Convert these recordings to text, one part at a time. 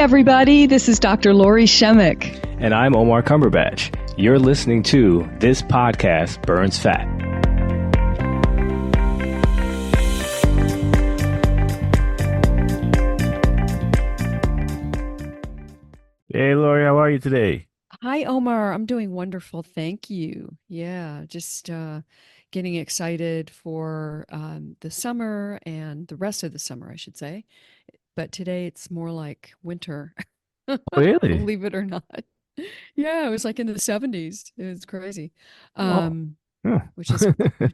everybody. This is Dr. Lori Shemek. And I'm Omar Cumberbatch. You're listening to This Podcast Burns Fat. Hey, Lori, how are you today? Hi, Omar. I'm doing wonderful. Thank you. Yeah, just getting excited for the summer and the rest of the summer, I should say. But today it's more like winter, Really? believe it or not. Yeah, it was like in the 70s. It was crazy, Oh, yeah. which is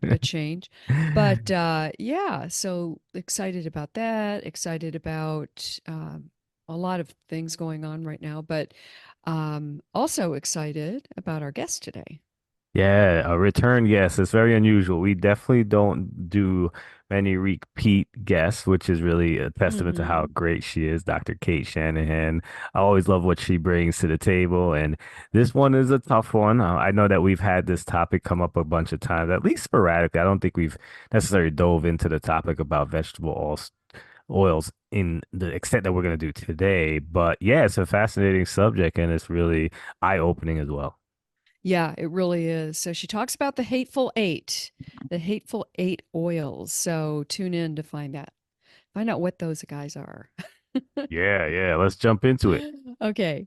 a change. But yeah, so excited about that, excited about a lot of things going on right now, but also excited about our guest today. Yeah, a return guest. It's very unusual. We definitely don't do many repeat guests, which is really a testament to how Hmm. great she is, Dr. Cate Shanahan. I always love what she brings to the table, and this one is a tough one. I know that we've had this topic come up a bunch of times, at least sporadically. I don't think we've necessarily dove into the topic about vegetable oils in the extent that we're going to do today, but yeah, it's a fascinating subject, and it's really eye-opening as well. Yeah, it really is. So she talks about the hateful eight oils. So tune in to find out what those guys are. Yeah, let's jump into it. Okay.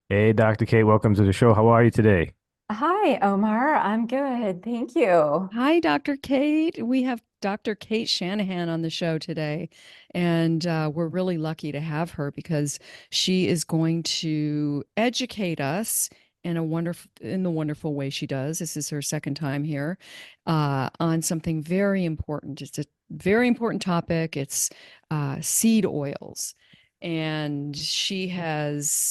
Hey, Dr. K, welcome to the show. How are you today? Hi, Omar. I'm good. Thank you. Hi, Dr. Cate. We have Dr. Cate Shanahan on the show today, and we're really lucky to have her because she is going to educate us in the wonderful way she does. This is her second time here on something very important. It's a very important topic. It's seed oils. And she's done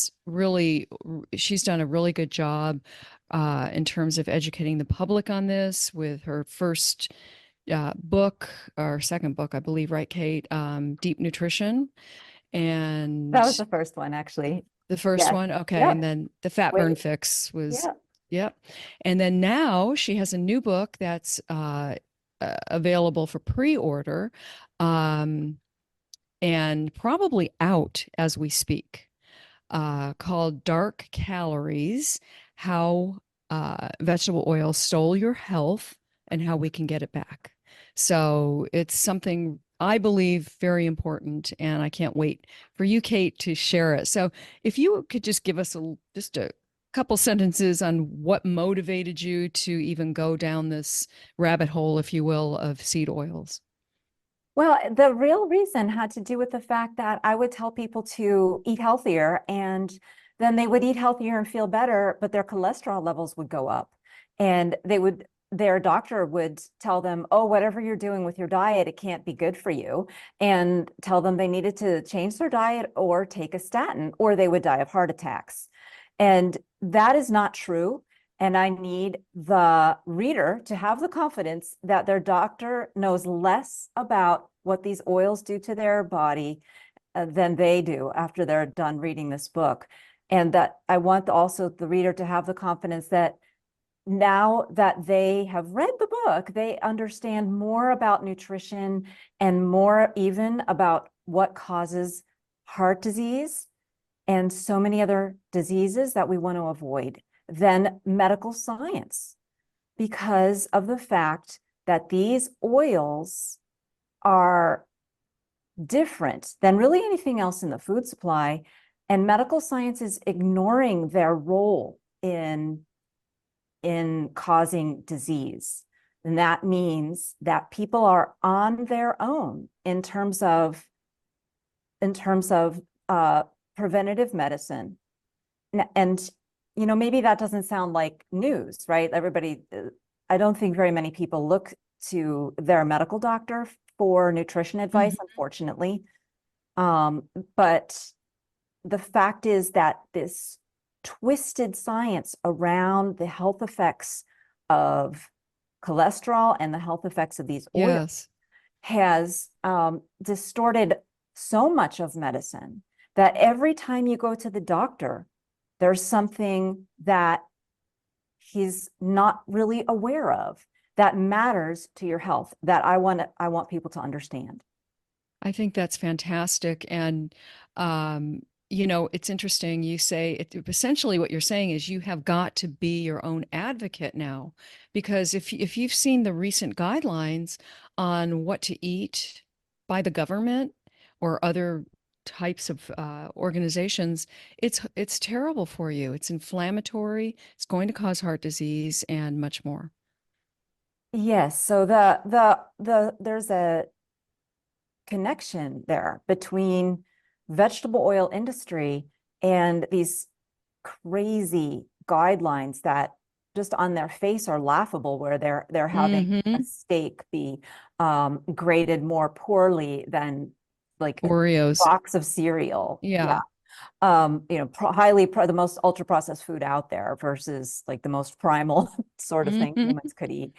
a really good job in terms of educating the public on this with her first book or second book, I believe, right, Cate? Deep Nutrition. That was And the first one, actually. the first Yes. one, okay. And Yep. then the Fat Burn Wait. Fix was, Yep. yep. And then now she has a new book that's available for pre-order and probably out as we speak, called Dark Calories: How Vegetable Oil Stole Your Health and How We Can Get It Back. So it's something I believe very important, and I can't wait for you, Cate, to share it. So if you could just give us just a couple sentences on what motivated you to even go down this rabbit hole, if you will, of seed oils. Well, the real reason had to do with the fact that I would tell people to eat healthier, and then they would eat healthier and feel better, but their cholesterol levels would go up. And their doctor would tell them, oh, whatever you're doing with your diet, it can't be good for you, and tell them they needed to change their diet or take a statin, or they would die of heart attacks. And that is not true. And I need the reader to have the confidence that their doctor knows less about what these oils do to their body than they do after they're done reading this book. And that I want also the reader to have the confidence that now that they have read the book, they understand more about nutrition and more even about what causes heart disease and so many other diseases that we want to avoid than medical science, because of the fact that these oils are different than really anything else in the food supply, and medical science is ignoring their role in causing disease. And that means that people are on their own in terms of preventative medicine. And maybe that doesn't sound like news, right? I don't think very many people look to their medical doctor for nutrition advice, unfortunately. But the fact is that this twisted science around the health effects of cholesterol and the health effects of these oils has distorted so much of medicine that every time you go to the doctor, there's something that he's not really aware of that matters to your health that I want people to understand. I think that's fantastic. And you know, it's interesting. You say essentially what you're saying is you have got to be your own advocate now, because if you've seen the recent guidelines on what to eat by the government or other types of organizations, it's terrible for you. It's inflammatory. It's going to cause heart disease and much more. Yes, so there's a connection there between vegetable oil industry and these crazy guidelines that just on their face are laughable, where they're having a Mm-hmm. steak be graded more poorly than like a Oreos. box of cereal. Yeah. Yeah. You know, the most ultra processed food out there versus like the most primal sort of thing Mm-hmm. humans could eat.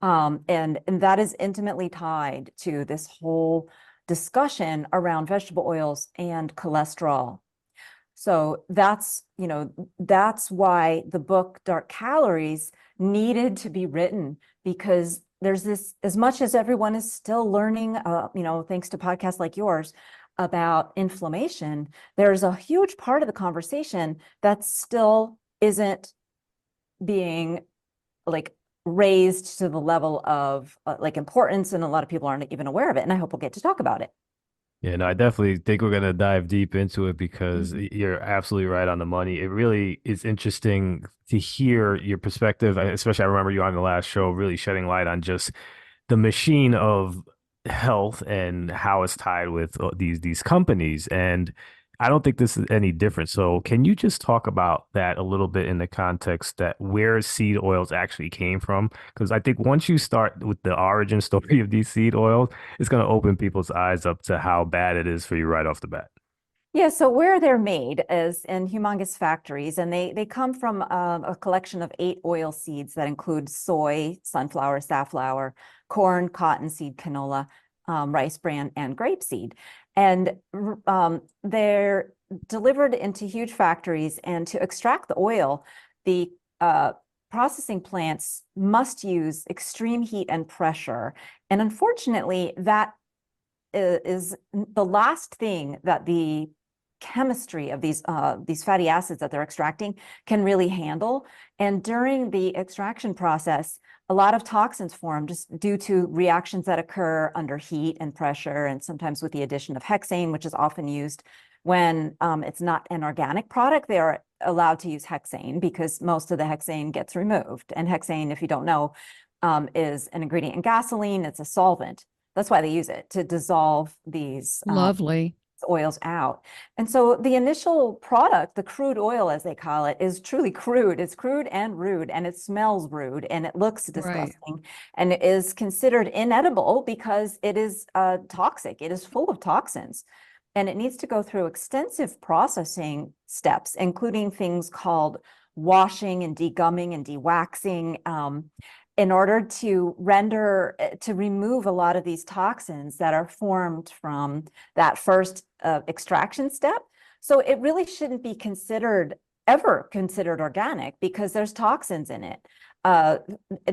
And that is intimately tied to this whole discussion around vegetable oils and cholesterol. So that's, you know, that's why the book Dark Calories needed to be written, because there's this, as much as everyone is still learning, you know, thanks to podcasts like yours about inflammation, there's a huge part of the conversation that still isn't being like raised to the level of like importance, and a lot of people aren't even aware of it. And I hope we'll get to talk about it. Yeah, no, I definitely think we're gonna dive deep into it because Mhm. you're absolutely right on the money. It really is interesting to hear your perspective, especially I remember you on the last show really shedding light on just the machine of health and how it's tied with these companies. And I don't think this is any different. So can you just talk about that a little bit in the context that where seed oils actually came from? Because I think once you start with the origin story of these seed oils, it's going to open people's eyes up to how bad it is for you right off the bat. Yeah, so where they're made is in humongous factories, and they come from a collection of 8 oil seeds that include soy, sunflower, safflower, corn, cottonseed, canola, rice bran, and grapeseed. And they're delivered into huge factories, and to extract the oil, the processing plants must use extreme heat and pressure. And unfortunately, that is the last thing that the chemistry of these fatty acids that they're extracting can really handle. And during the extraction process, a lot of toxins form just due to reactions that occur under heat and pressure, and sometimes with the addition of hexane, which is often used when it's not an organic product. They are allowed to use hexane because most of the hexane gets removed. And hexane, if you don't know, is an ingredient in gasoline. It's a solvent. That's why they use it, to dissolve these Lovely. oils out. And so the initial product, the crude oil, as they call it, is truly crude. It's crude and rude, and it smells rude, and it looks Right. disgusting, and it is considered inedible because it is toxic. It is full of toxins, and it needs to go through extensive processing steps, including things called washing and degumming and dewaxing, in order to remove a lot of these toxins that are formed from that first extraction step. So it really shouldn't be ever considered organic, because there's toxins in it.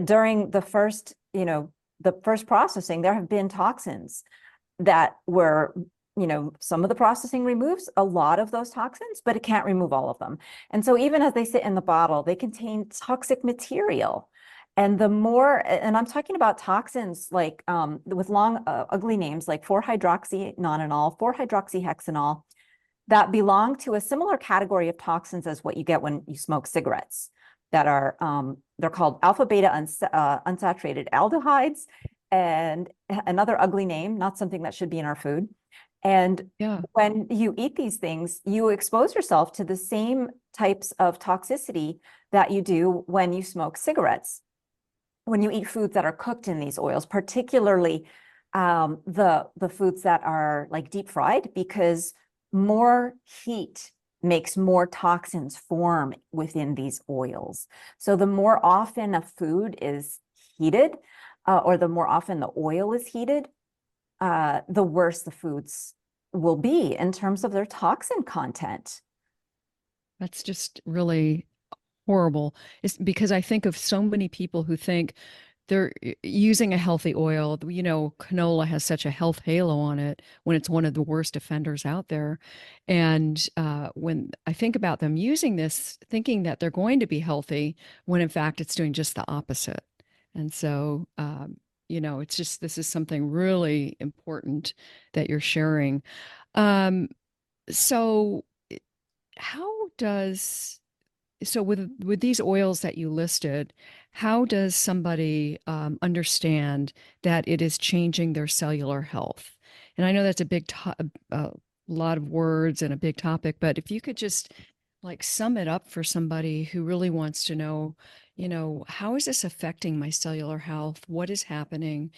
During the first, the first processing, there have been toxins that were, some of the processing removes a lot of those toxins, but it can't remove all of them. And so even as they sit in the bottle, they contain toxic material. And and I'm talking about toxins like with long, ugly names like 4-hydroxynonenal, 4-hydroxyhexanol, that belong to a similar category of toxins as what you get when you smoke cigarettes, that are, they're called alpha beta unsaturated aldehydes, and another ugly name, not something that should be in our food. And Yeah. when you eat these things, you expose yourself to the same types of toxicity that you do when you smoke cigarettes, when you eat foods that are cooked in these oils, particularly the foods that are like deep fried, because more heat makes more toxins form within these oils. So the more often a food is heated, or the more often the oil is heated, the worse the foods will be in terms of their toxin content. That's just really horrible. It's because I think of so many people who think they're using a healthy oil. You know, canola has such a health halo on it when it's one of the worst offenders out there. And when I think about them using this, thinking that they're going to be healthy, when in fact it's doing just the opposite. And so, you know, it's just this is something really important that you're sharing. Um, so, how does so with these oils that you listed, how does somebody understand that it is changing their cellular health? And I know that's a a lot of words and a big topic, but if you could just like sum it up for somebody who really wants to know, you know, how is this affecting my cellular health? What is happening?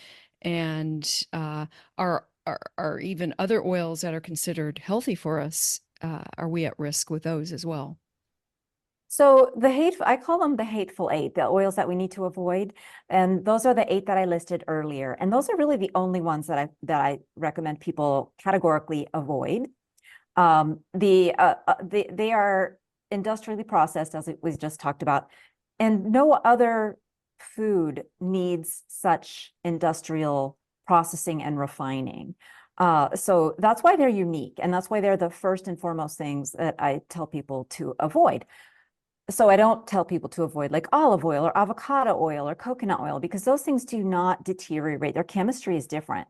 And are even other oils that are considered healthy for us, are we at risk with those as well? So I call them the hateful eight, the oils that we need to avoid. And those are the eight that I listed earlier. And those are really the only ones that I recommend people categorically avoid. They are industrially processed, as we just talked about, and no other food needs such industrial processing and refining. So that's why they're unique, and that's why they're the first and foremost things that I tell people to avoid. So I don't tell people to avoid like olive oil or avocado oil or coconut oil, because those things do not deteriorate. Their chemistry is different.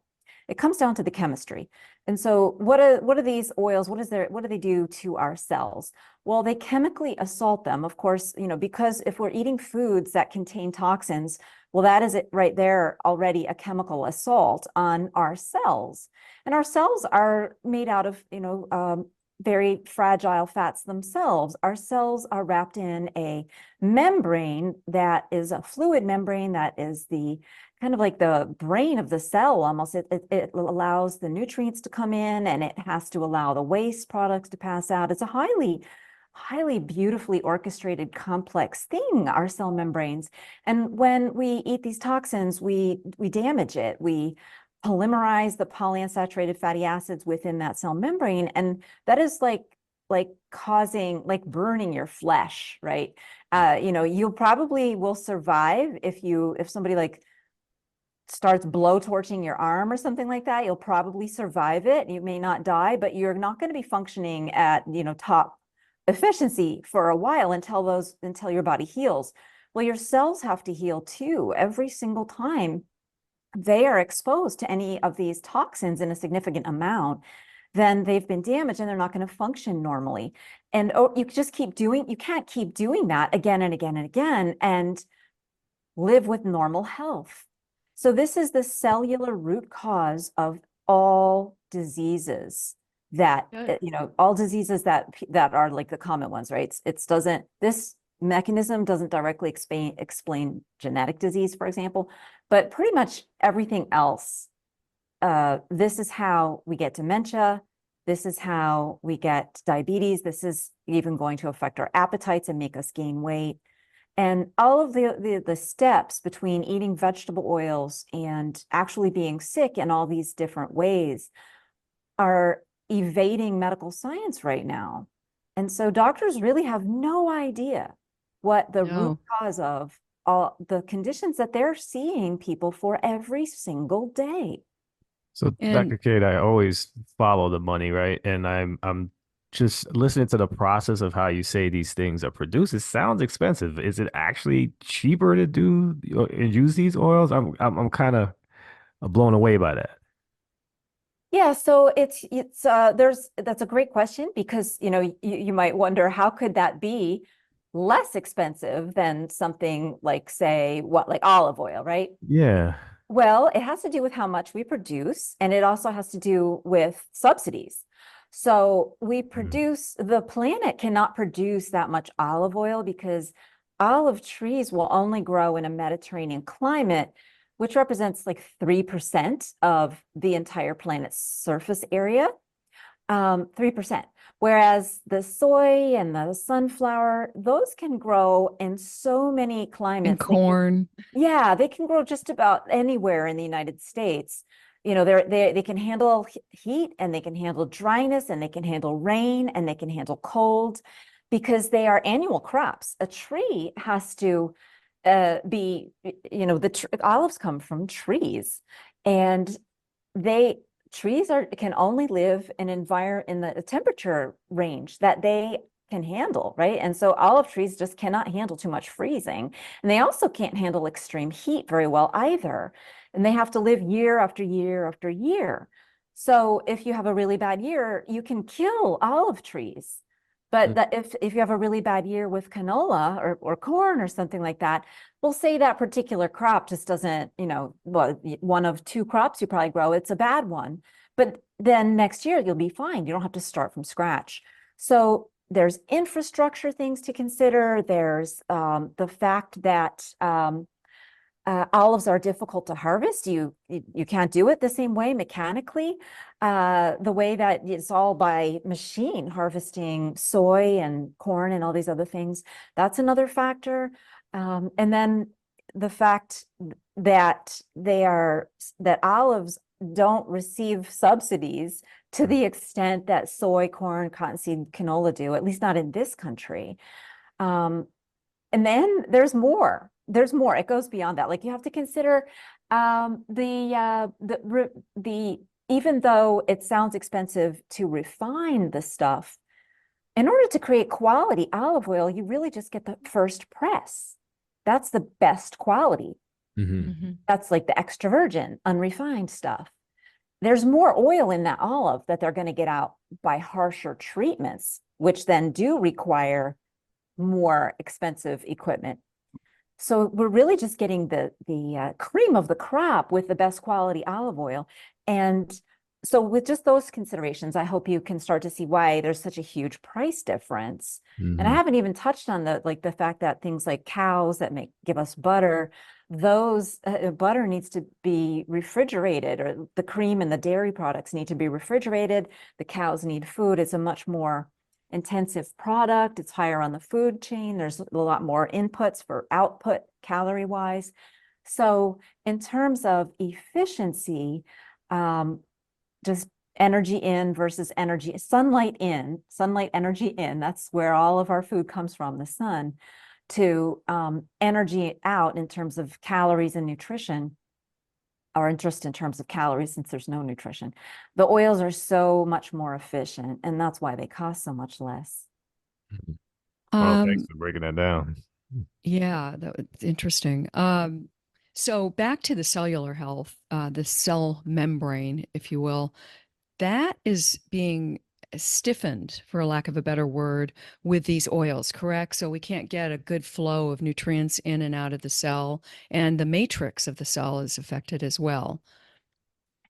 It comes down to the chemistry. And so what are these oils? What do they do to our cells? Well, they chemically assault them, of course, you know, because if we're eating foods that contain toxins, well, that is it right there already, a chemical assault on our cells. And our cells are made out of, very fragile fats themselves. Our cells are wrapped in a membrane that is a fluid membrane that is the kind of like the brain of the cell almost. It allows the nutrients to come in, and it has to allow the waste products to pass out. It's a highly beautifully orchestrated complex thing, our cell membranes. And when we eat these toxins, we damage it. We polymerize the polyunsaturated fatty acids within that cell membrane, and that is like causing, like burning your flesh, right? You probably will survive if somebody like starts blowtorching your arm or something like that. You'll probably survive it. You may not die, but you're not going to be functioning at top efficiency for a while until your body heals. Well, your cells have to heal too. Every single time they are exposed to any of these toxins in a significant amount, then they've been damaged and they're not going to function normally. And you can't keep doing that again and again and again and live with normal health. So this is the cellular root cause of all diseases all diseases that are like the common ones, right? This mechanism doesn't directly explain genetic disease, for example, but pretty much everything else. This is how we get dementia. This is how we get diabetes. This is even going to affect our appetites and make us gain weight. And all of the steps between eating vegetable oils and actually being sick in all these different ways are evading medical science right now. And so doctors really have no idea what the root cause of all the conditions that they're seeing people for every single day. So, And Dr. Cate, I always follow the money, right? And I'm just listening to the process of how you say these things are produced. It sounds expensive. Is it actually cheaper to do and use these oils? I'm kind of blown away by that. Yeah, so that's a great question, because you might wonder, how could that be less expensive than something like, say, like olive oil, right? Yeah. Well, it has to do with how much we produce, and it also has to do with subsidies. So Mm. the planet cannot produce that much olive oil, because olive trees will only grow in a Mediterranean climate, which represents like 3% of the entire planet's surface area. 3%. Whereas the soy and the sunflower, those can grow in so many and climates. corn. They can grow just about anywhere in the United States. They can handle heat, and they can handle dryness, and they can handle rain, and they can handle cold, because they are annual crops. A tree has to be, the olives come from trees, and trees can only live in the temperature range that they can handle, right? And so olive trees just cannot handle too much freezing. And they also can't handle extreme heat very well either. And they have to live year after year after year. So if you have a really bad year, you can kill olive trees. But if you have a really bad year with canola or corn or something like that, we'll say that particular crop just doesn't, well, one of two crops you probably grow, it's a bad one. But then next year you'll be fine. You don't have to start from scratch. So there's infrastructure things to consider. There's the fact that olives are difficult to harvest. You can't do it the same way mechanically. The way that it's all by machine harvesting soy and corn and all these other things. That's another factor. And then the fact that that olives don't receive subsidies to the extent that soy, corn, cottonseed, canola do, at least not in this country. And then there's more. It goes beyond that. Like, you have to consider even though it sounds expensive to refine the stuff, in order to create quality olive oil, you really just get the first press. That's the best quality. That's like the extra virgin, unrefined stuff. There's more oil in that olive that they're going to get out by harsher treatments, which then do require more expensive equipment. So we're really just getting the cream of the crop with the best quality olive oil. And so with just those considerations, I hope you can start to see why there's such a huge price difference. And I haven't even touched on the fact that things like cows that give us butter, those butter needs to be refrigerated, or the cream and the dairy products need to be refrigerated. The cows need food. It's a much more intensive product. It's higher on the food chain. There's a lot more inputs for output calorie wise. So in terms of efficiency, just energy in versus sunlight energy in, that's where all of our food comes from, the sun, to energy out in terms of calories and nutrition, or just in terms of calories, since there's no nutrition. The oils are so much more efficient, and that's why they cost so much less. Well, thanks for breaking that down. Yeah, that's interesting. So back to the cellular health, the cell membrane, if you will, that is being stiffened, for lack of a better word, with these oils, correct? So we can't get a good flow of nutrients in and out of the cell, and the matrix of the cell is affected as well.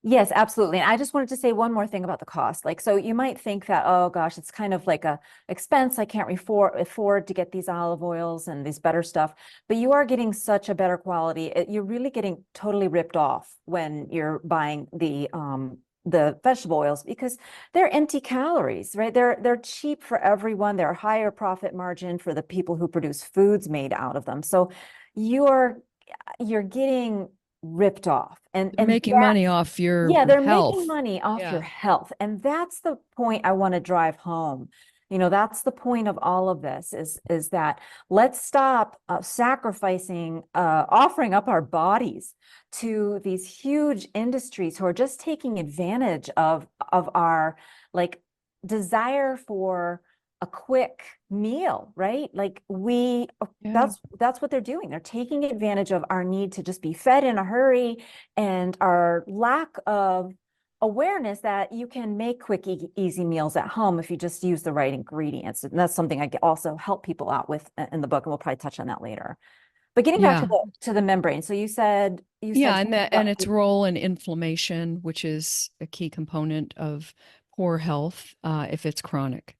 Yes, absolutely. And I just wanted to say one more thing about the cost. Like, so you might think that, oh gosh, it's kind of like a expense. I can't afford to get these olive oils and these better stuff, but you are getting such a better quality. You're really getting totally ripped off when you're buying the vegetable oils, because they're empty calories, right? They're cheap for everyone. They're higher profit margin for the people who produce foods made out of them. So you're getting ripped off, and making money off your they're health. making money off your health. And that's the point I want to drive home. That's the point of all of this, is that let's stop sacrificing, offering up our bodies to these huge industries who are just taking advantage of our like desire for a quick meal, right? Like that's what they're doing. They're taking advantage of our need to just be fed in a hurry, and our lack of awareness that you can make quick, easy meals at home if you just use the right ingredients. And that's something I also help people out with in the book, and we'll probably touch on that later. But getting back to the membrane. So you said and its role in inflammation, which is a key component of poor health if it's chronic.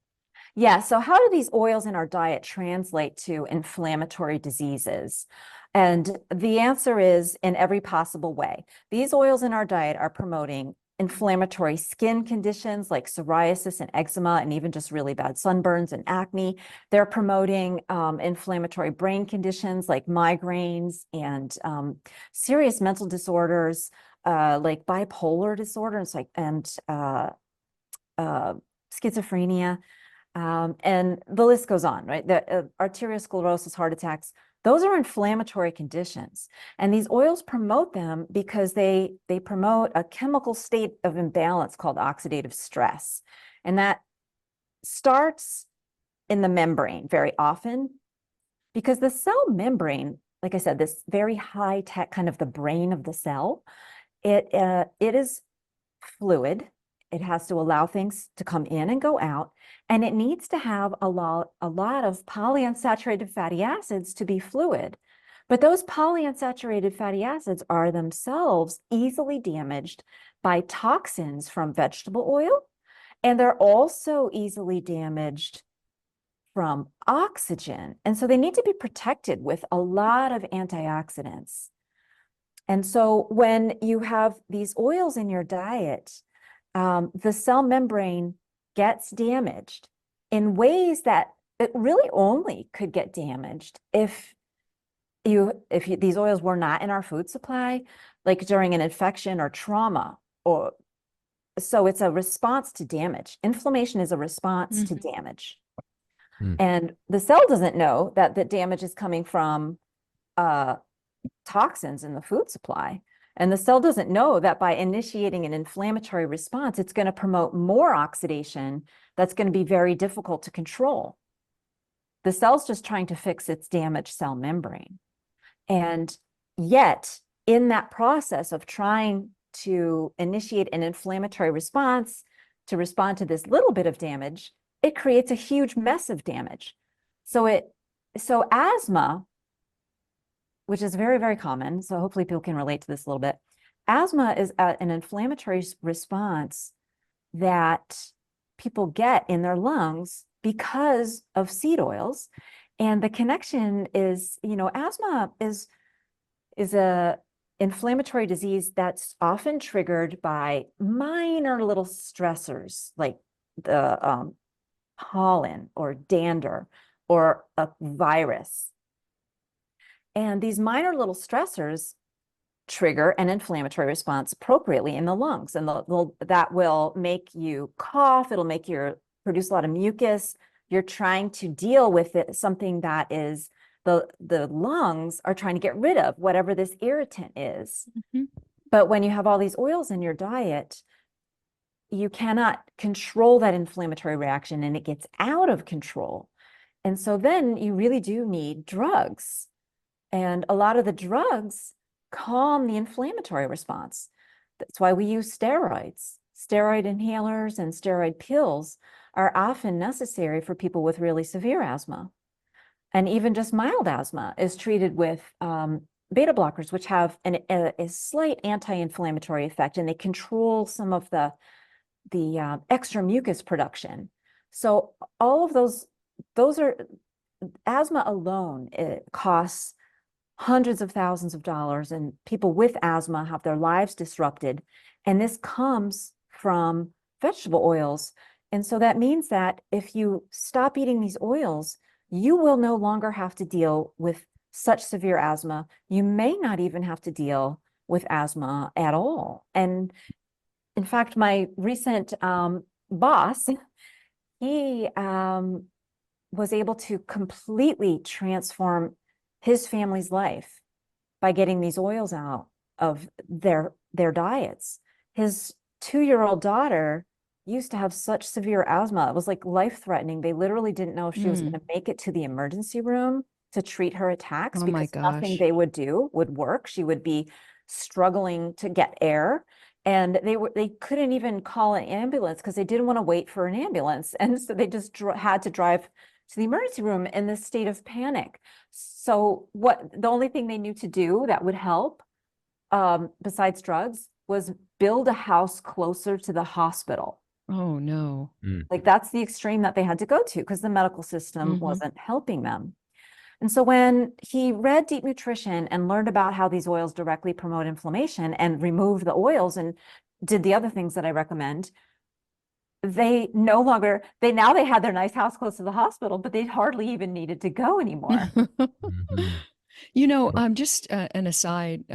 Yeah. So how do these oils in our diet translate to inflammatory diseases? And the answer is in every possible way. These oils in our diet are promoting inflammatory skin conditions like psoriasis and eczema, and even just really bad sunburns and acne. They're promoting inflammatory brain conditions like migraines and serious mental disorders like bipolar disorder and schizophrenia. And the list goes on, right? The arteriosclerosis, heart attacks, Those are inflammatory conditions. And these oils promote them because they promote a chemical state of imbalance called oxidative stress. And that starts in the membrane very often because the cell membrane, like I said, this very high tech kind of the brain of the cell, it is fluid. It has to allow things to come in and go out, and it needs to have a lot of polyunsaturated fatty acids to be fluid. But those polyunsaturated fatty acids are themselves easily damaged by toxins from vegetable oil, and they're also easily damaged from oxygen. And so they need to be protected with a lot of antioxidants. And so when you have these oils in your diet, the cell membrane gets damaged in ways that it really only could get damaged if these oils were not in our food supply, like during an infection or trauma, or so it's a response to damage. Inflammation is a response to damage. And the cell doesn't know that the damage is coming from toxins in the food supply. And the cell doesn't know that by initiating an inflammatory response, it's going to promote more oxidation that's going to be very difficult to control. The cell's just trying to fix its damaged cell membrane. And yet, in that process of trying to initiate an inflammatory response to respond to this little bit of damage, it creates a huge mess of damage. So asthma, which is very, very common, so hopefully people can relate to this a little bit. Asthma is an inflammatory response that people get in their lungs because of seed oils. And the connection is, asthma is a inflammatory disease that's often triggered by minor little stressors like the pollen or dander or a virus. And these minor little stressors trigger an inflammatory response appropriately in the lungs. And that will make you cough. It'll make you produce a lot of mucus. You're trying to deal with it, something that is the lungs are trying to get rid of, whatever this irritant is. But when you have all these oils in your diet, you cannot control that inflammatory reaction and it gets out of control. And so then you really do need drugs. And a lot of the drugs calm the inflammatory response. That's why we use steroids. Steroid inhalers and steroid pills are often necessary for people with really severe asthma. And even just mild asthma is treated with beta blockers, which have a slight anti-inflammatory effect, and they control some of the extra mucus production. So all of those are, asthma alone, it costs hundreds of thousands of dollars, and people with asthma have their lives disrupted. And this comes from vegetable oils. And so that means that if you stop eating these oils, you will no longer have to deal with such severe asthma. You may not even have to deal with asthma at all. And in fact, my recent boss, he was able to completely transform his family's life by getting these oils out of their diets. His 2-year-old daughter used to have such severe asthma. It was like life-threatening. They literally didn't know if she was going to make it to the emergency room to treat her attacks because nothing they would do would work. She would be struggling to get air. And they couldn't even call an ambulance because they didn't want to wait for an ambulance. And so they just had to drive to the emergency room in this state of panic. So the only thing they knew to do that would help, besides drugs, was build a house closer to the hospital. Oh, no. Like that's the extreme that they had to go to because the medical system wasn't helping them. And so when he read Deep Nutrition and learned about how these oils directly promote inflammation and remove the oils and did the other things that I recommend, they now they had their nice house close to the hospital, but they hardly even needed to go anymore. Just an aside,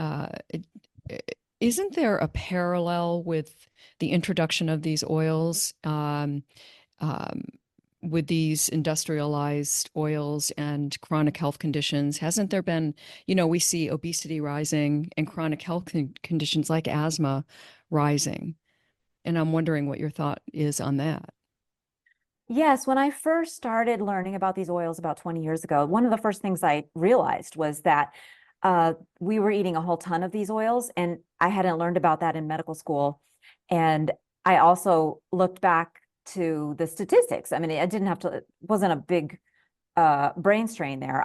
isn't there a parallel with the introduction of these oils with these industrialized oils and chronic health conditions, hasn't there been, we see obesity rising and chronic health conditions like asthma rising. And I'm wondering what your thought is on that. Yes, when I first started learning about these oils about 20 years ago, one of the first things I realized was that we were eating a whole ton of these oils, and I hadn't learned about that in medical school. And I also looked back to the statistics. I mean, I didn't have to, it wasn't a big brain strain there.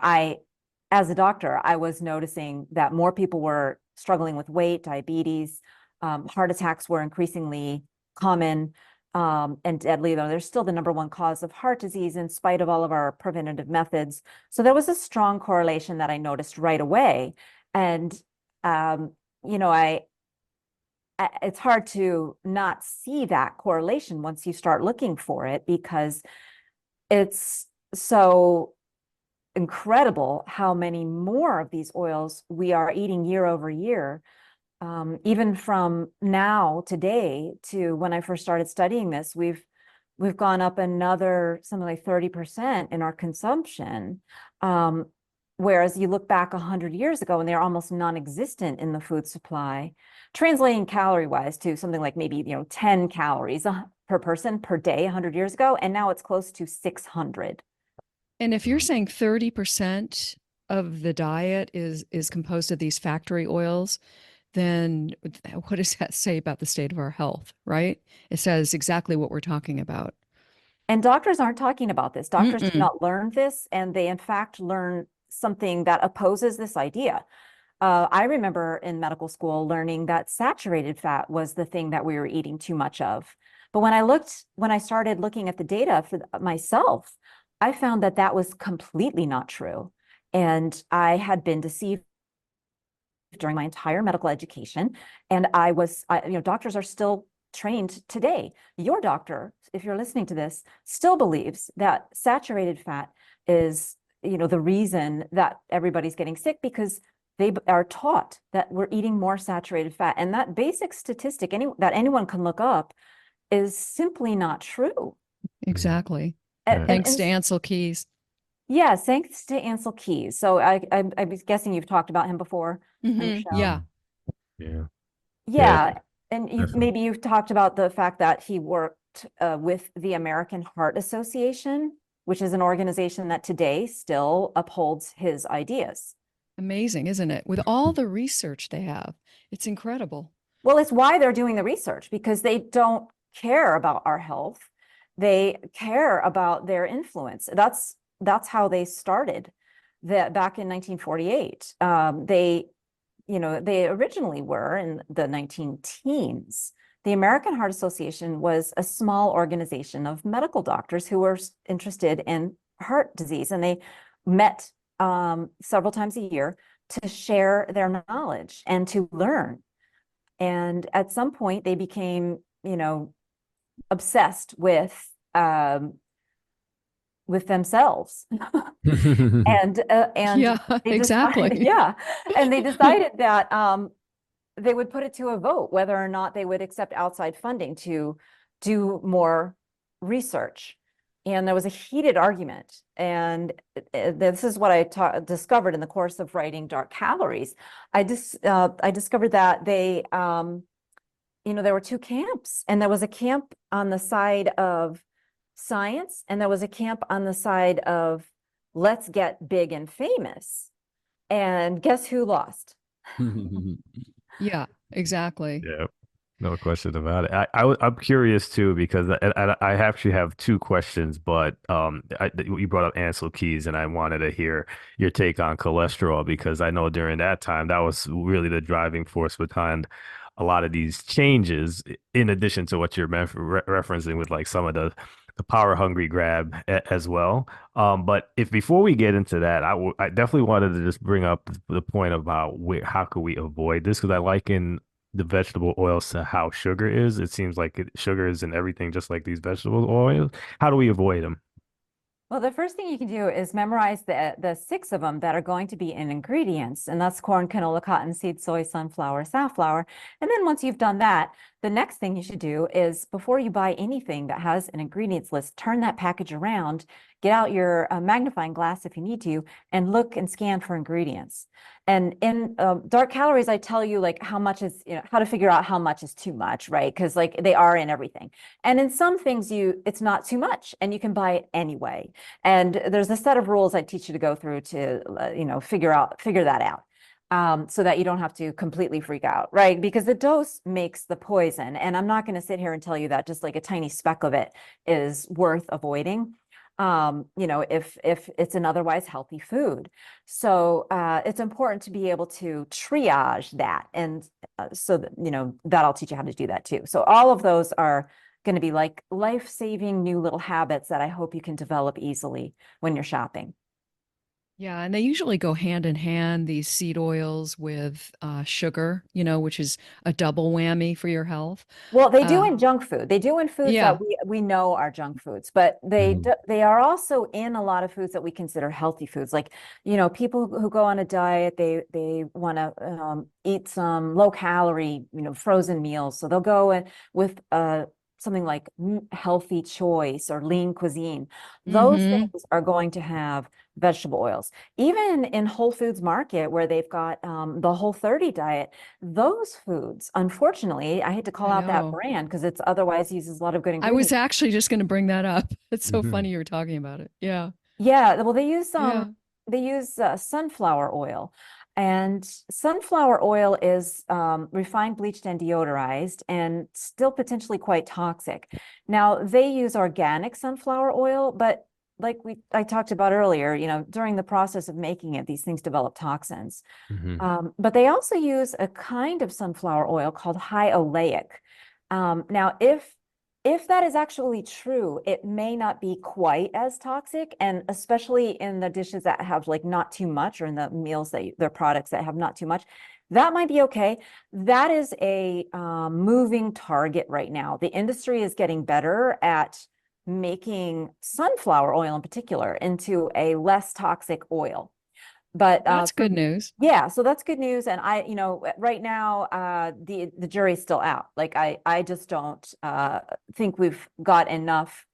As a doctor, I was noticing that more people were struggling with weight, diabetes, heart attacks were increasingly common and deadly, though they're still the number 1 cause of heart disease in spite of all of our preventative methods. So there was a strong correlation that I noticed right away. And, you know, it's hard to not see that correlation once you start looking for it, because it's so incredible how many more of these oils we are eating year over year. Even from now today to when I first started studying this, we've gone up another something like 30% in our consumption. Whereas you look back 100 years ago and they're almost non-existent in the food supply, translating calorie wise to something like maybe 10 calories per person per day 100 years ago, and now it's close to 600. And if you're saying 30% of the diet is composed of these factory oils, then what does that say about the state of our health, right? It says exactly what we're talking about. And doctors aren't talking about this. Doctors do Mm-mm. not learn this, and they in fact learn something that opposes this idea. I remember in medical school learning that saturated fat was the thing that we were eating too much of. But when I started looking at the data for myself, I found that that was completely not true. And I had been deceived during my entire medical education. And doctors are still trained today. Your doctor, if you're listening to this, still believes that saturated fat is, the reason that everybody's getting sick, because they are taught that we're eating more saturated fat. And that basic statistic that anyone can look up is simply not true. Exactly. And, Thanks and, to Ansel Keys. yeah, thanks to Ansel Keys. So I was guessing you've talked about him before on your show. Yeah. Yeah. Yeah. And Definitely. maybe you've talked about the fact that he worked with the American Heart Association, which is an organization that today still upholds his ideas. Amazing, isn't it? With all the research they have, it's incredible. Well, it's why they're doing the research, because they don't care about our health. They care about their influence. That's how they started that back in 1948. They originally were in the 19 teens. The American Heart Association was a small organization of medical doctors who were interested in heart disease, and they met several times a year to share their knowledge and to learn. And at some point, they became, obsessed with themselves. and Yeah, they exactly. decided, yeah, and they decided that they would put it to a vote whether or not they would accept outside funding to do more research. And there was a heated argument. And this is what I discovered in the course of writing Dark Calories. I discovered that there were 2 camps, and there was a camp on the side of science, and there was a camp on the side of let's get big and famous. And guess who lost? Yeah, exactly. Yeah, no question about it. I'm curious too, because I actually have 2 questions, but you brought up Ansel Keys, and I wanted to hear your take on cholesterol, because I know during that time that was really the driving force behind a lot of these changes, in addition to what you're referencing with like some of the power hungry grab as well. But if before we get into that, I definitely wanted to just bring up the point about how could we avoid this, because I liken the vegetable oils to how sugar is. It seems like sugar is in everything, just like these vegetable oils. How do we avoid them? Well, the first thing you can do is memorize the 6 of them that are going to be in ingredients, and that's corn, canola, cottonseed, soy, sunflower, safflower. And then once you've done that, the next thing you should do is before you buy anything that has an ingredients list, turn that package around, get out your magnifying glass if you need to, and look and scan for ingredients. And in dark calories, I tell you like how much is, how to figure out how much is too much, right? Because like they are in everything. And in some things it's not too much and you can buy it anyway. And there's a set of rules I teach you to go through to, figure that out. So that you don't have to completely freak out, right? Because the dose makes the poison. And I'm not going to sit here and tell you that just like a tiny speck of it is worth avoiding. If it's an otherwise healthy food. So it's important to be able to triage that. And so that, that I'll teach you how to do that too. So all of those are going to be like life-saving new little habits that I hope you can develop easily when you're shopping. Yeah, and they usually go hand in hand, these seed oils with sugar, which is a double whammy for your health. Well, they do Uh, in junk food. They do in foods that yeah. we know are junk foods, but Mhm. they are also in a lot of foods that we consider healthy foods. Like, people who go on a diet, they want to eat some low calorie, frozen meals. So they'll go in with something like healthy choice or lean cuisine. Those Mm-hmm. things are going to have vegetable oils. Even in Whole Foods Market, where they've got the Whole30 diet, those foods, unfortunately, I hate to call I out that know. brand because it's otherwise uses a lot of good I was ingredients. actually just going to bring that up. It's so Mhm. funny you were talking about it. Yeah. Yeah, well, Yeah. they use sunflower oil, and sunflower oil is refined, bleached, and deodorized, and still potentially quite toxic. Now they use organic sunflower oil, but like I talked about earlier, during the process of making it, these things develop toxins. Mhm. But they also use a kind of sunflower oil called high oleic. Now, if that is actually true, it may not be quite as toxic, and especially in the dishes that have like not too much, or in the meals their products that have not too much, that might be okay. That is a moving target right now. The industry is getting better at making sunflower oil in particular into a less toxic oil. But That's good news. yeah, so that's good news. And right now, the jury's still out. Like I just don't think we've got enough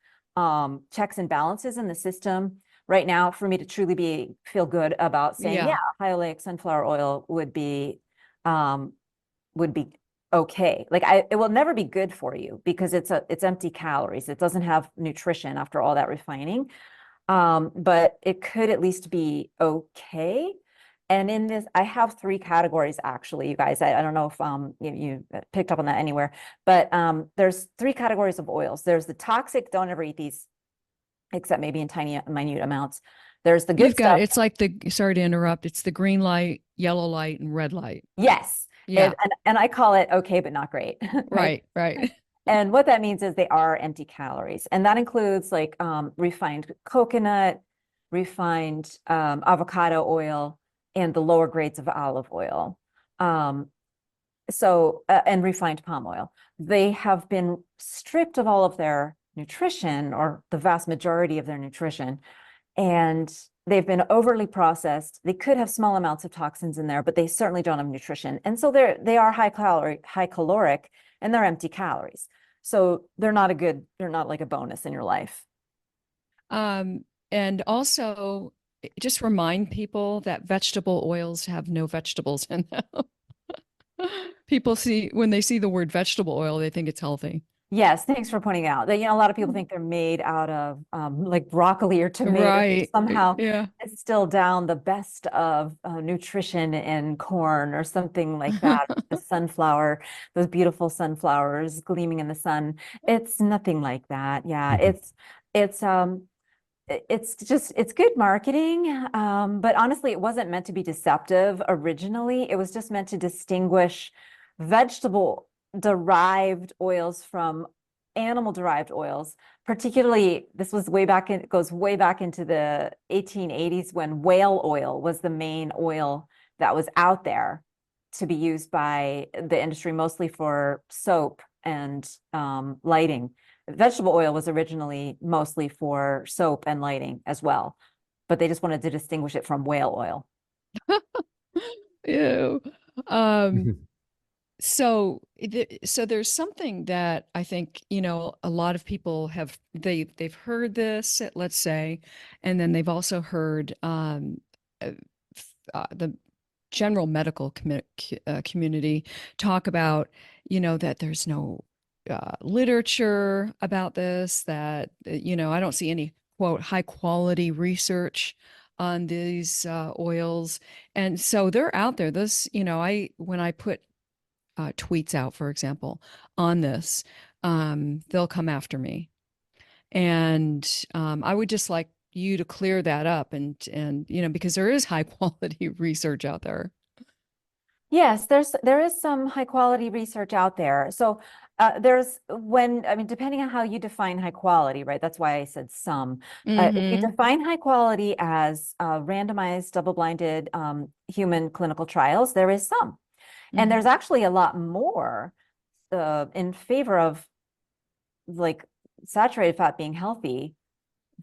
checks and balances in the system right now for me to truly feel good about saying, yeah, Yeah. high oleic sunflower oil um would be okay. Like it will never be good for you because it's empty calories. It doesn't have nutrition after all that refining. But it could at least be okay. And in this, I have three categories actually, you guys. I don't know if you picked up on that anywhere, but there's three categories of oils. There's the toxic, don't ever eat these, except maybe in tiny, minute amounts. There's the You've good got stuff. it's like sorry to interrupt. It's the green light, yellow light, and red light. Yes. Yeah. And I call it okay, but not great, right? Right. Right. And what that means is they are empty calories. And that includes like refined coconut, refined avocado oil, and the lower grades of olive oil. Um, and refined palm oil. They have been stripped of all of their nutrition, or the vast majority of their nutrition, and they've been overly processed. They could have small amounts of toxins in there, but they certainly don't have nutrition. And so they are high caloric, and they're empty calories. So they're not like a bonus in your life. And also just remind people that vegetable oils have no vegetables in them. People when they see the word vegetable oil, they think it's healthy. Yes, thanks for pointing out that, a lot of people think they're made out of like broccoli or tomatoes, or Right. somehow Yeah. distill down the best of nutrition in corn or something like that. The sunflower, those beautiful sunflowers gleaming in the sun. It's nothing like that. Yeah, it's it's good marketing. But honestly, it wasn't meant to be deceptive originally. It was just meant to distinguish vegetable derived oils from animal derived oils. Particularly, this was it goes way back into the 1880s when whale oil was the main oil that was out there to be used by the industry, mostly for soap and lighting. Vegetable oil was originally mostly for soap and lighting as well, but they just wanted to distinguish it from whale oil. Ew. Um, So there's something that I think, a lot of people they've heard this, let's say, and then they've also heard the general medical community talk about, that there's no literature about this, that, I don't see any quote high quality research on these oils. And so they're out there. When I put tweets out, for example, on this, they'll come after me. And I would just like you to clear that up and because there is high quality research out there. Yes, there is some high quality research out there. So depending on how you define high quality, right? That's why I said some. If you define high quality as randomized, double-blinded human clinical trials, there is some. And there's actually a lot more in favor of like saturated fat being healthy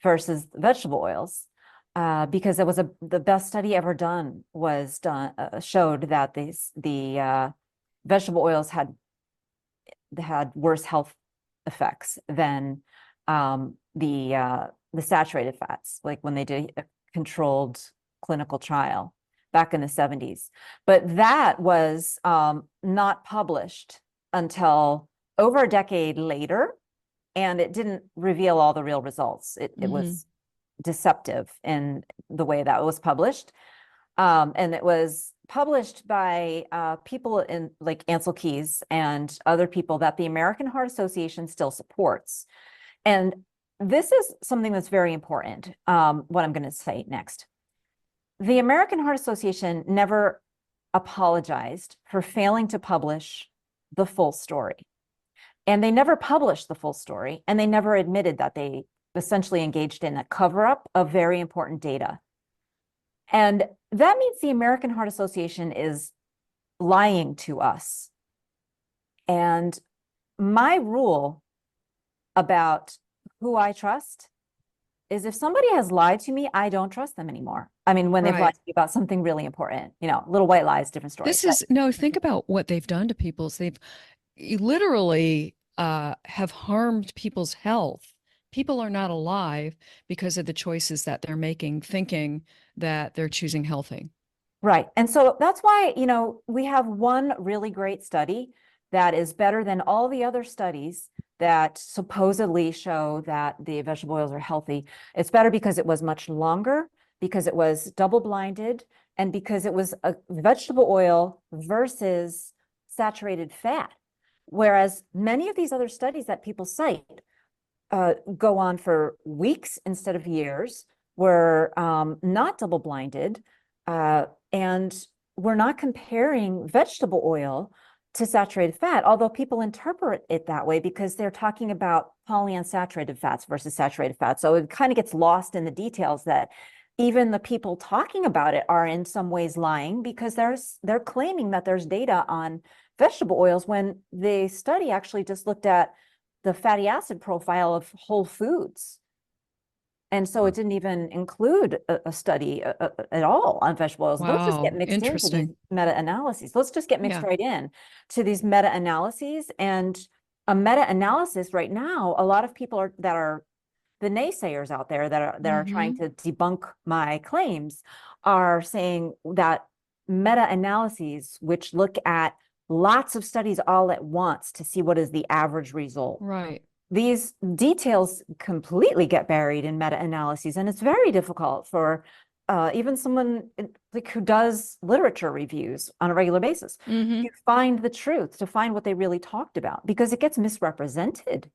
versus vegetable oils. Because the best study ever done showed that the vegetable oils had worse health effects than the saturated fats, like when they did a controlled clinical trial back in the 70s. But that was not published until over a decade later, and it didn't reveal all the real results. It was deceptive in the way that was published. And it was published by people in like Ansel Keys and other people that the American Heart Association still supports. And this is something that's very important, what I'm going to say next. The American Heart Association never apologized for failing to publish the full story. And they never published the full story, and they never admitted that they essentially engaged in a cover-up of very important data. And that means the American Heart Association is lying to us. And my rule about who I trust is if somebody has lied to me, I don't trust them anymore. I mean, when they've lied to me about something really important, little white lies, different stories. Think about what they've done to people. They've literally have harmed people's health. People are not alive because of the choices that they're making, thinking that they're choosing healthy. Right. And so that's why, we have one really great study that is better than all the other studies that supposedly show that the vegetable oils are healthy. It's better because it was much longer, because it was double-blinded, and because it was a vegetable oil versus saturated fat. Whereas many of these other studies that people cite go on for weeks instead of years, were not double-blinded, and we're not comparing vegetable oil to saturated fat, although people interpret it that way because they're talking about polyunsaturated fats versus saturated fats. So it kind of gets lost in the details that even the people talking about it are in some ways lying, because they're claiming that there's data on vegetable oils when the study actually just looked at the fatty acid profile of whole foods. And so it didn't even include a study at all on vegetable oils. Let's just get mixed into these meta-analyses. Let's just get mixed right in to these meta-analyses. And a meta-analysis right now, a lot of people that are the naysayers out there that are trying to debunk my claims are saying that meta-analyses, which look at lots of studies all at once to see what is the average result. Right. These details completely get buried in meta-analyses, and it's very difficult for even someone like who does literature reviews on a regular basis to find the truth, to find what they really talked about, because it gets misrepresented.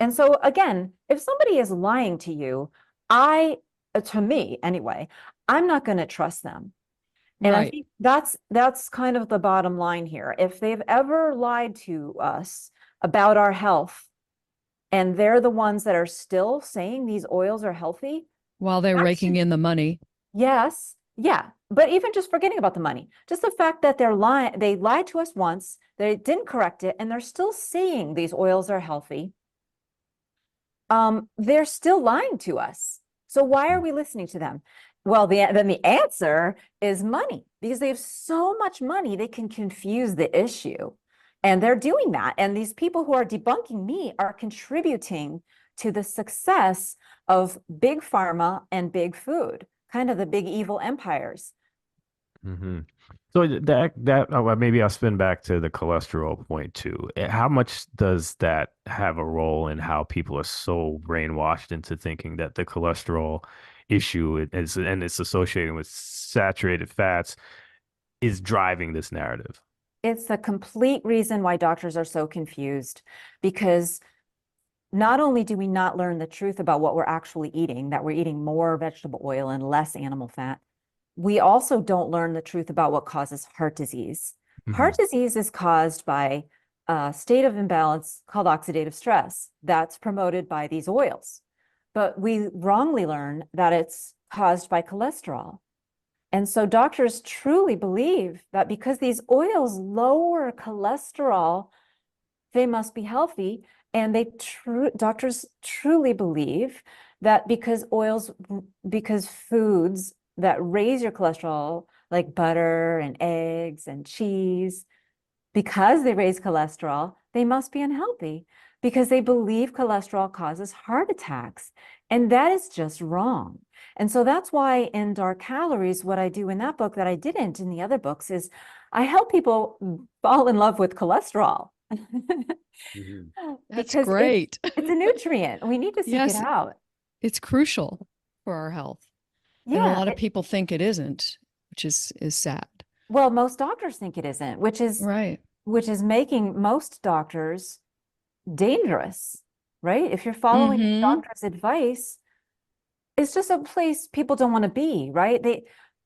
And so again, if somebody is lying to you, to me anyway, I'm not going to trust them. And I think that's kind of the bottom line here. If they've ever lied to us about our health, and they're the ones that are still saying these oils are healthy, while they're raking in the money. Yes. Yeah. But even just forgetting about the money, just the fact that they lied to us once, they didn't correct it, and they're still saying these oils are healthy. They're still lying to us. So why are we listening to them? Well, then the answer is money, because they have so much money, they can confuse the issue. And they're doing that. And these people who are debunking me are contributing to the success of big pharma and big food, kind of the big evil empires. Hmm. So maybe I'll spin back to the cholesterol point too. How much does that have a role in how people are so brainwashed into thinking that the cholesterol issue is and it's associated with saturated fats is driving this narrative? It's the complete reason why doctors are so confused, because not only do we not learn the truth about what we're actually eating, that we're eating more vegetable oil and less animal fat, we also don't learn the truth about what causes heart disease. Hmm. Heart disease is caused by a state of imbalance called oxidative stress that's promoted by these oils. But we wrongly learn that it's caused by cholesterol. And so doctors truly believe that because these oils lower cholesterol, they must be healthy. And doctors truly believe that because foods that raise your cholesterol, like butter and eggs and cheese, because they raise cholesterol, they must be unhealthy because they believe cholesterol causes heart attacks. And that is just wrong. And so that's why in Dark Calories, what I do in that book that I didn't in the other books is I help people fall in love with cholesterol. Hmm. That's Because great. it's a nutrient. We need to seek it Yes, out. it's crucial for our health. And a Yeah. lot of people think it isn't, which is sad. Well, most doctors think it isn't, Right. which is making most doctors dangerous, right? If you're following a Mm-hmm. doctor's advice, it's just a place people don't want to be, right?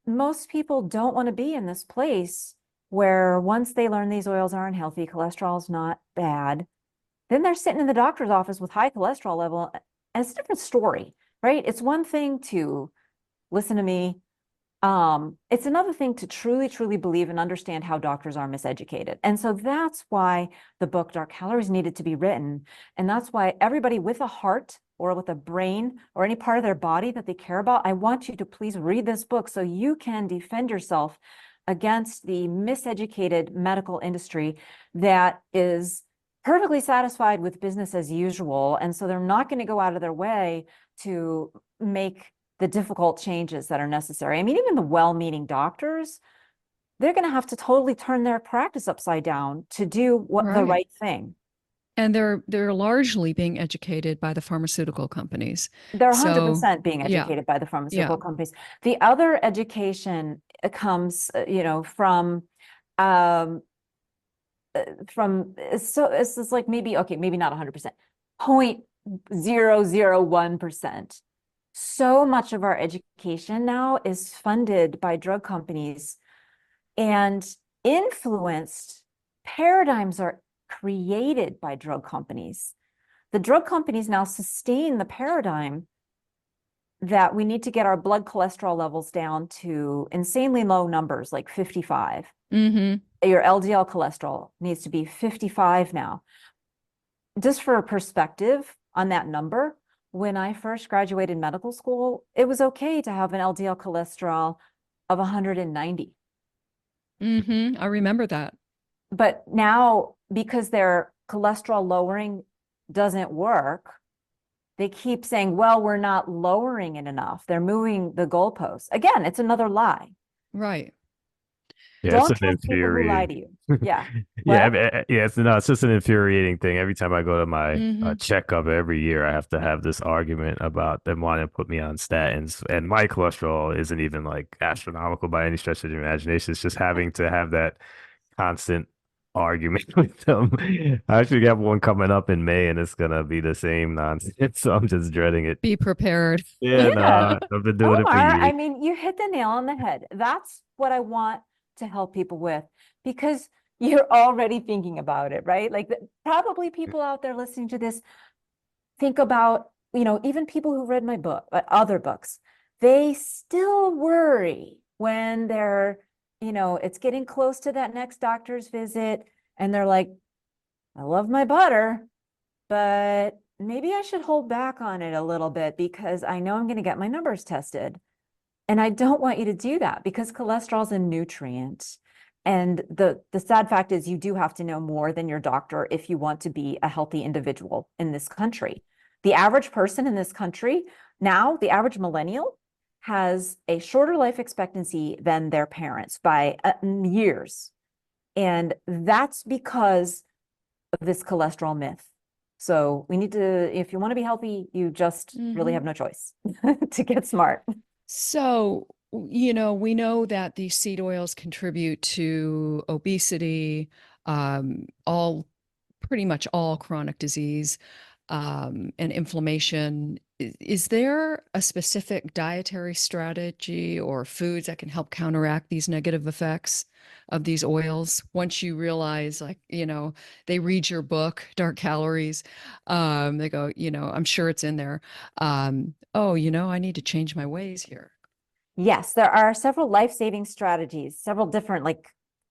Most people don't want to be in this place where once they learn these oils aren't healthy, cholesterol is not bad, then they're sitting in the doctor's office with high cholesterol level. And it's a different story, right? It's one thing to listen to me. It's another thing to truly, truly believe and understand how doctors are miseducated. And so that's why the book Dark Calories needed to be written. And that's why everybody with a heart or with a brain or any part of their body that they care about, I want you to please read this book so you can defend yourself against the miseducated medical industry that is perfectly satisfied with business as usual. And so they're not going to go out of their way to make the difficult changes that are necessary. I mean, even the well-meaning doctors, they're going to have to totally turn their practice upside down to do what the Right. right thing. And they're largely being educated by the pharmaceutical companies. They're So 100% being yeah, educated by the yeah. pharmaceutical companies. The other education comes, um, so it's like maybe, okay, maybe not 100%, 0.001%. So much of our education now is funded by drug companies and influenced. Paradigms are created by drug companies. The drug companies now sustain the paradigm that we need to get our blood cholesterol levels down to insanely low numbers, like 55. Mm-hmm. Your LDL cholesterol needs to be 55 now. Just for a perspective on that number, when I first graduated medical school, it was okay to have an LDL cholesterol of 190. Mm-hmm. I remember that. But now, because their cholesterol lowering doesn't work, they keep saying, well, we're not lowering it enough. They're moving the goalposts. Again, it's another lie. Right. Yeah, it's Don't an trust people who lie to infuriating. you. Yeah. Yeah, What? yeah, it's just an infuriating thing. Every time I go to my Mm-hmm. checkup every year, I have to have this argument about them wanting to put me on statins, and my cholesterol isn't even like astronomical by any stretch of the imagination. It's just having to have that constant argument with them. I actually have one coming up in May, and it's gonna be the same nonsense. So I'm just dreading it. Be prepared. Yeah, Yeah. no, I've been doing it for Omar, I years. mean, you hit the nail on the head. That's what I want to help people with because you're already thinking about it, right? Like probably people out there listening to this think about, even people who read my book, other books, they still worry when they're, it's getting close to that next doctor's visit and they're like, I love my butter, but maybe I should hold back on it a little bit because I know I'm going to get my numbers tested. And I don't want you to do that because cholesterol is a nutrient. And the sad fact is you do have to know more than your doctor if you want to be a healthy individual in this country. The average person in this country now, the average millennial, has a shorter life expectancy than their parents by years. And that's because of this cholesterol myth. So we need to, if you want to be healthy, you just really have no choice to get smart. So, we know that these seed oils contribute to obesity, pretty much all chronic disease, and inflammation. Is there a specific dietary strategy or foods that can help counteract these negative effects of these oils? Once you realize, like, they read your book, Dark Calories, they go, I'm sure it's in there. Oh, I need to change my ways here. Yes, there are several life-saving strategies, several different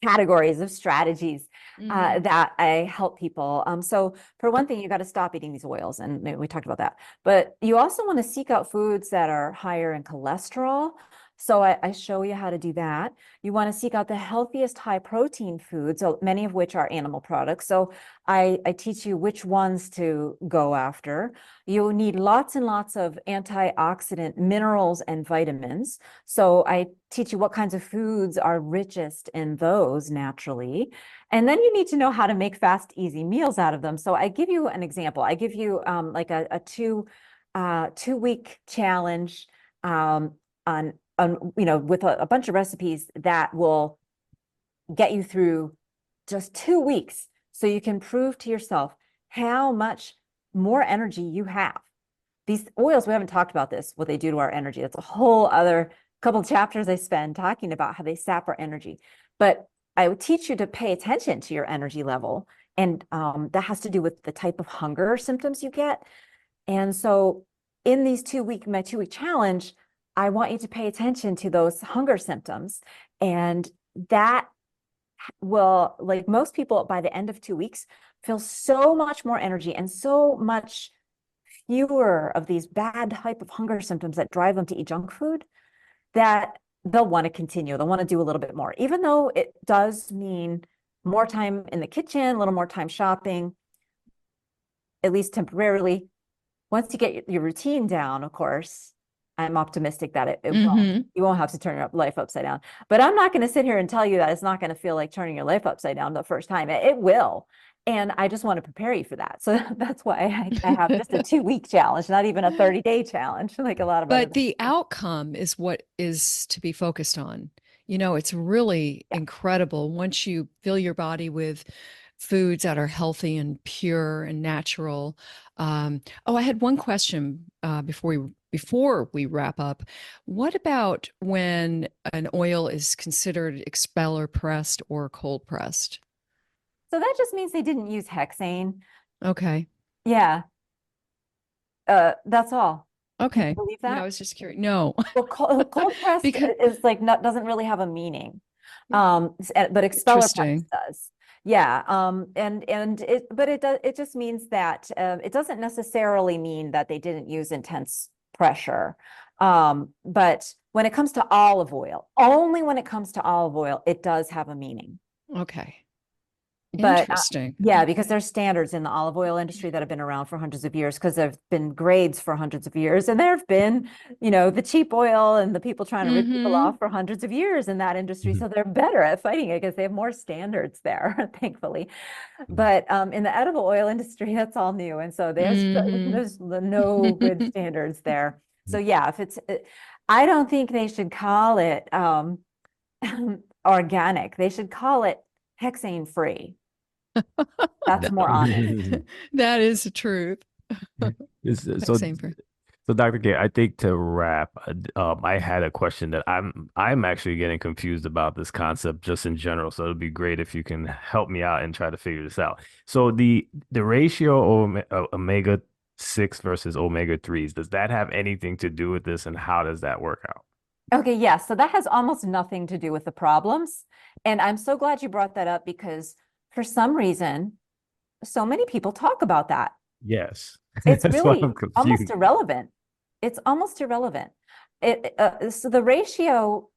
categories of strategies that I help people. So for one thing, you got to stop eating these oils, and maybe we talked about that. But you also want to seek out foods that are higher in cholesterol. So I show you how to do that. You want to seek out the healthiest high protein foods, so many of which are animal products. So I teach you which ones to go after. You need lots and lots of antioxidant minerals and vitamins. So I teach you what kinds of foods are richest in those naturally. And then you need to know how to make fast, easy meals out of them. So I give you an example. I give you like a 2 week challenge on with a bunch of recipes that will get you through just 2 weeks. So you can prove to yourself how much more energy you have. These oils, we haven't talked about this, what they do to our energy. That's a whole other couple chapters I spend talking about how they sap our energy. But I would teach you to pay attention to your energy level. And that has to do with the type of hunger symptoms you get. And so in my 2 week challenge, I want you to pay attention to those hunger symptoms. And that will, like most people, by the end of 2 weeks, feel so much more energy and so much fewer of these bad type of hunger symptoms that drive them to eat junk food, that they'll want to continue. They'll want to do a little bit more, even though it does mean more time in the kitchen, a little more time shopping, at least temporarily. Once you get your routine down, of course, I'm optimistic that you won't have to turn your life upside down. But I'm not going to sit here and tell you that it's not going to feel like turning your life upside down the first time. It will. And I just want to prepare you for that. So that's why I have just a 2 week challenge, not even a 30-day challenge, like a lot of But the outcome is what is to be focused on. It's really incredible once you fill your body with foods that are healthy and pure and natural. I had one question before we wrap up. What about when an oil is considered expeller pressed or cold pressed? So that just means they didn't use hexane. Okay. Yeah. That's all. Okay. Can you believe that? Yeah, I was just curious. No. Well, cold pressed Because is doesn't really have a meaning. But expeller pressed does. Yeah. It just means that it doesn't necessarily mean that they didn't use intense pressure. But when it comes to olive oil, only when it comes to olive oil, it does have a meaning. Okay. But interesting. Yeah, because there's standards in the olive oil industry that have been around for hundreds of years, because there've been grades for hundreds of years, and there have been, the cheap oil and the people trying to rip people off for hundreds of years in that industry. So they're better at fighting it because they have more standards there, thankfully. But in the edible oil industry, that's all new, and so there's no good standards there. So yeah, I don't think they should call it organic. They should call it hexane free. That's more honest. That is the truth. So Dr. K, I think to wrap, I had a question that I'm actually getting confused about this concept just in general. So it'd be great if you can help me out and try to figure this out. So the ratio of omega-6 versus omega-3s, does that have anything to do with this, and how does that work out? Okay, yes. So that has almost nothing to do with the problems. And I'm so glad you brought that up, because for some reason, so many people talk about that. Yes. It's really almost irrelevant. It's almost irrelevant. So the ratio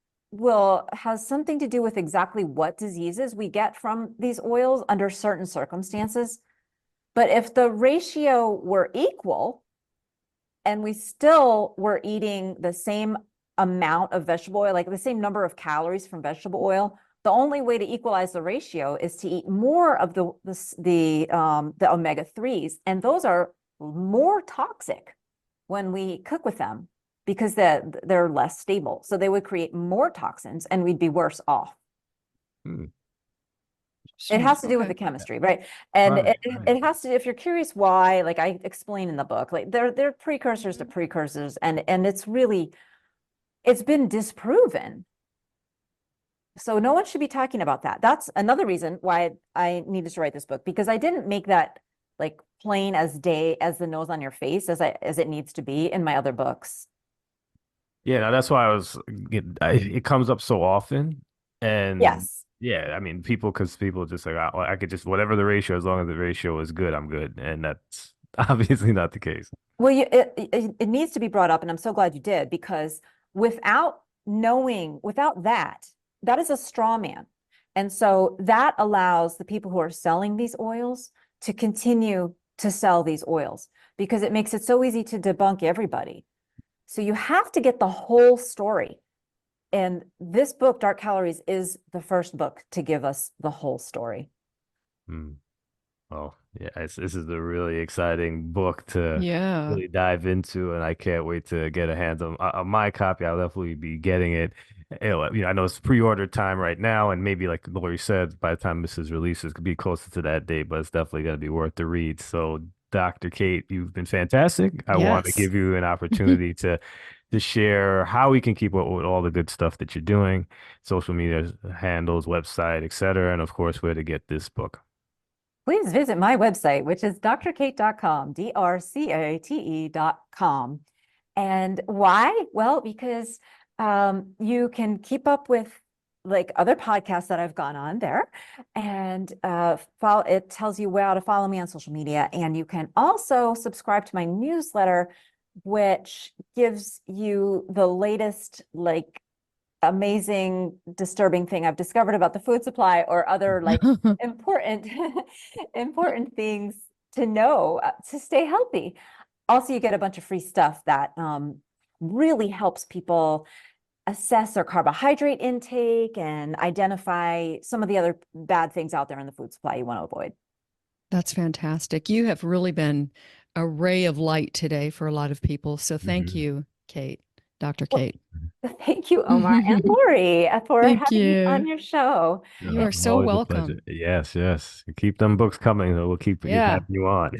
has something to do with exactly what diseases we get from these oils under certain circumstances. But if the ratio were equal and we still were eating the same amount of vegetable oil, like the same number of calories from vegetable oil, the only way to equalize the ratio is to eat more of the omega-3s, and those are more toxic when we cook with them because they're less stable. So they would create more toxins and we'd be worse off. Hmm. It has to do with the chemistry, right? And Right, it has to, if you're curious why, like I explain in the book, like they're precursors to precursors, and it's been disproven. So no one should be talking about that. That's another reason why I needed to write this book, because I didn't make that like plain as day as the nose on your face as it needs to be in my other books. Yeah, no, that's why it comes up so often. And Yes. yeah, I mean, because people just like, I could just, whatever the ratio, as long as the ratio is good, I'm good. And that's obviously not the case. Well, it needs to be brought up, and I'm so glad you did, because without that is a straw man. And so that allows the people who are selling these oils to continue to sell these oils because it makes it so easy to debunk everybody. So you have to get the whole story. And this book, Dark Calories, is the first book to give us the whole story. Mm. Oh, yeah, this is a really exciting book to Yeah. really dive into, and I can't wait to get a hands on my copy. I'll definitely be getting it. I know it's pre-order time right now, and maybe like Lori said, by the time this is released, it could be closer to that date, but it's definitely going to be worth the read. So, Dr. Cate, you've been fantastic. I want to Yes. give you an opportunity to share how we can keep up with all the good stuff that you're doing, social media handles, website, etc., and of course, where to get this book. Please visit my website, which is drcate.com, drcate.com. And why? Well, because you can keep up with like other podcasts that I've gone on there, and it tells you how to follow me on social media. And you can also subscribe to my newsletter, which gives you the latest like amazing, disturbing thing I've discovered about the food supply or other like important things to know to stay healthy. Also, you get a bunch of free stuff that really helps people assess their carbohydrate intake and identify some of the other bad things out there in the food supply you want to avoid. That's fantastic. You have really been a ray of light today for a lot of people. So thank you, Cate, Dr. Cate. Thank you, Omar and Lori, for having me on your show. You are so Always a welcome. pleasure. Yes, yes. Keep them books coming. We'll keep having you on.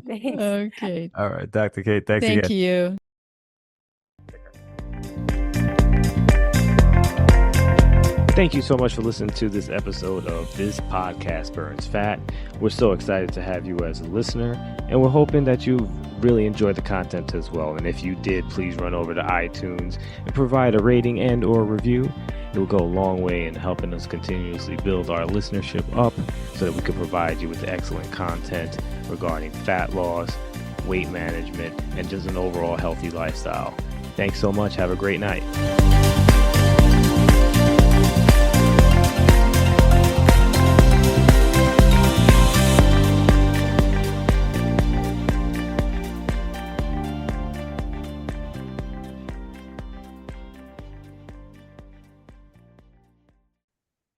Thanks. Okay. All right, Dr. Cate, thanks again. Thank you. Thank you so much for listening to this episode of This Podcast Burns Fat. We're so excited to have you as a listener, and we're hoping that you really enjoyed the content as well. And if you did, please run over to iTunes and provide a rating and or review. It will go a long way in helping us continuously build our listenership up so that we can provide you with excellent content regarding fat loss, weight management, and just an overall healthy lifestyle. Thanks so much. Have a great night.